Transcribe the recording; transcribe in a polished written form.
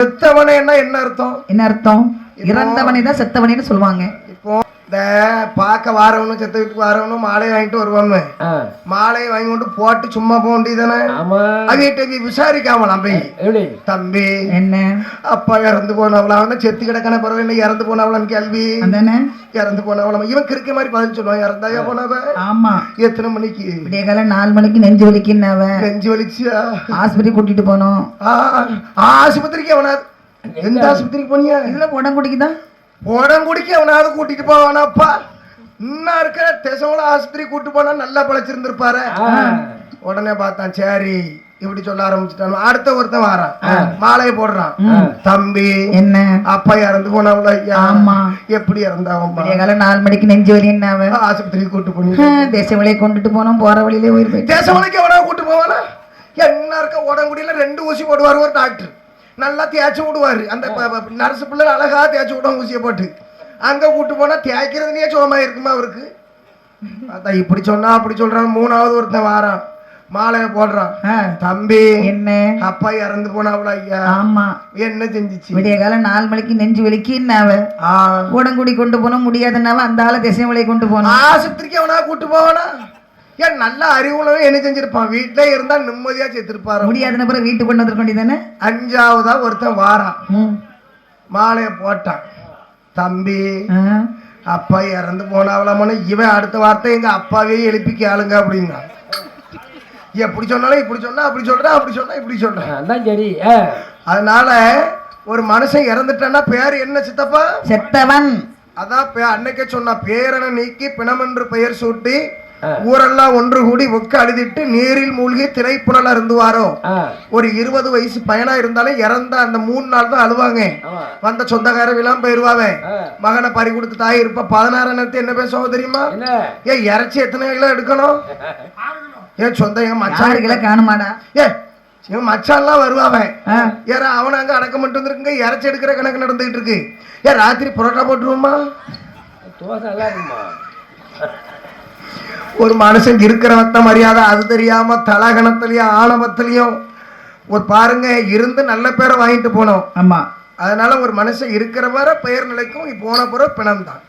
செத்தவனே என்ன அர்த்தம்? என்ன அர்த்தம்? இறந்தவனை தான் செத்தவனேன்னு சொல்லுவாங்க. இப்போ இந்த பார்க்க வாரவனும் செத்த வீட்டுக்கு வாரவனும் மாலையை வாங்கிட்டு வருவாங்க. மாலையை வாங்கி கொண்டு போட்டு சும்மா போக வேண்டியதானே? அவிட்ட விசாரிக்காம தம்பி என்ன அப்பா இறந்து போனவளா செத்து கிடக்கான பரவாயில்ல இறந்து போனவளான்னு கேள்வி. இறந்து போனவளா இவன் கிறுக்க மாதிரி பதில் சொல்லுவான். இறந்தாயா போனவ? ஆமா. எத்தனை மணிக்கு? விடிய காலம் 4 மணிக்கு நெஞ்சு வலிக்குன்னவ. நெஞ்சு வலிச்சியா? ஆஸ்பத்திரி கூட்டிட்டு போனோம். ஆஸ்பத்திரிக்கு அவனாது எந்த ஆஸ்பத்திரிக்கு போனியா? இதுல உடம்புடிக்குதான். உடம்புடிக்கு அவனாவது கூட்டிட்டு போவானாப்பா. இன்னும் இருக்க தேசங்கள ஆஸ்பத்திரி கூட்டு போனா நல்லா பழச்சிருந்திருப்பாரு. உடனே பார்த்தான், சரி இப்படி சொல்ல ஆரம்பிச்சுட்டான். அடுத்த ஒருத்தன் வாரான், மாலையை போடுறான். தம்பி என்ன அப்பா இறந்து போனவள? ஆமா. எப்படி இறந்தாவும்? 4 மணிக்கு நெஞ்சு வலி என்ன ஆஸ்பத்திரி கூட்டு போனீங்க? தேசவழியை கொண்டுட்டு போனோம். போற வழியிலே உயிர். தேசவழிக்கு எவனா கூட்டு போவானா? என்ன இருக்க உடம்புடியில 2 ஊசி போடுவார் ஒரு டாக்டர். நல்லா தேய்ச்சி விடுவாரு. அந்த நர்ஸ் பிள்ளை அழகா தேய்ச்சி விடுவாங்க ஊசியை போட்டு. அங்க கூட்டு போனா தேய்க்கிறதுனே சோமா இருக்குமா அவருக்கு? அதான் இப்படி சொன்னா அப்படி சொல்றான். 3வது ஒருத்தன் வாரான், மாலையை போடுறான். தம்பி என்ன அப்பா இறந்து போனாவளா? ஐயா ஆமா. என்ன செஞ்சிச்சு? விடிய காலம் 4 மணிக்கு நெஞ்சு வலிக்குன்னாவ. உடம்புடி கொண்டு போன முடியாதுன்னாவ. அந்த ஆளை திசை வழியை கொண்டு போன. ஆஸ்பத்திரிக்கு அவனா கூட்டு போவானா? ஏன் நல்ல அறிவுள்ளவே என்ன செஞ்சிருப்பான்? வீட்டிலே இருந்தா நிம்மதியா சேர்த்திருப்பாரு. முடியாதுன்னு பிறகு வீட்டுக்கு கொண்டு வந்துருக்க வேண்டியதானே? 5வதா ஒருத்தன் வாரான், மாலையை போட்டான். தம்பி அப்பா இறந்து போனாவலாமனு இவன் அடுத்த வார்த்தை எங்க அப்பாவே எழுப்பி கேளுங்க அப்படின்னா. எப்படி சொன்னாலும் இப்படி சொன்னா அப்படி சொல்றான், அப்படி சொன்னா இப்படி சொல்றான். சரி. அதனால ஒரு மனுஷன் இறந்துட்டான்னா பேர் என்ன சித்தப்பா? செத்தவன். அதான் அன்னைக்கே சொன்னா, பேரனை நீக்கி பிணம் என்று பெயர் சூட்டி ஊரெல்லாம் ஒன்று கூடி ஒக்க அழுதிட்டு நீரில் மூழ்கி திரைப்புணல் அருந்துவாரோ. ஒரு 20 வயசு பையனா இருந்தாலும் இறந்த அந்த 3 நாள் தான் அழுவாங்க. வந்த சொந்தக்காரவிலாம் போயிருவாங்க. மகனை பறி கொடுத்து தாய் இருப்ப 16 நேரத்தை என்ன பேசுவாங்க தெரியுமா? ஏன் இறைச்சி எத்தனை கிலோ எடுக்கணும்? ஏன் சொந்த என் மச்சான் காணுமாடா? என் மச்சான்லாம் வருவாங்க. ஏற அவனை அங்க அடக்கம் மட்டும் வந்துருக்குங்க. இறைச்சி எடுக்கிற கணக்கு நடந்துகிட்டு இருக்கு. ஏன் ராத்திரி புரோட்டா போட்டுருவோமா? ஒரு மனுஷன் இருக்கிற வத்த மரியாதை அது தெரியாம தலகணத்திலயும் ஆணவத்திலையும் ஒரு பாருங்க இருந்து நல்ல பேரை வாங்கிட்டு போனோம். ஆமா. அதனால ஒரு மனுஷன் இருக்கிற வர பெயர் நிலைக்கும் போன பிற பிணம் தான்.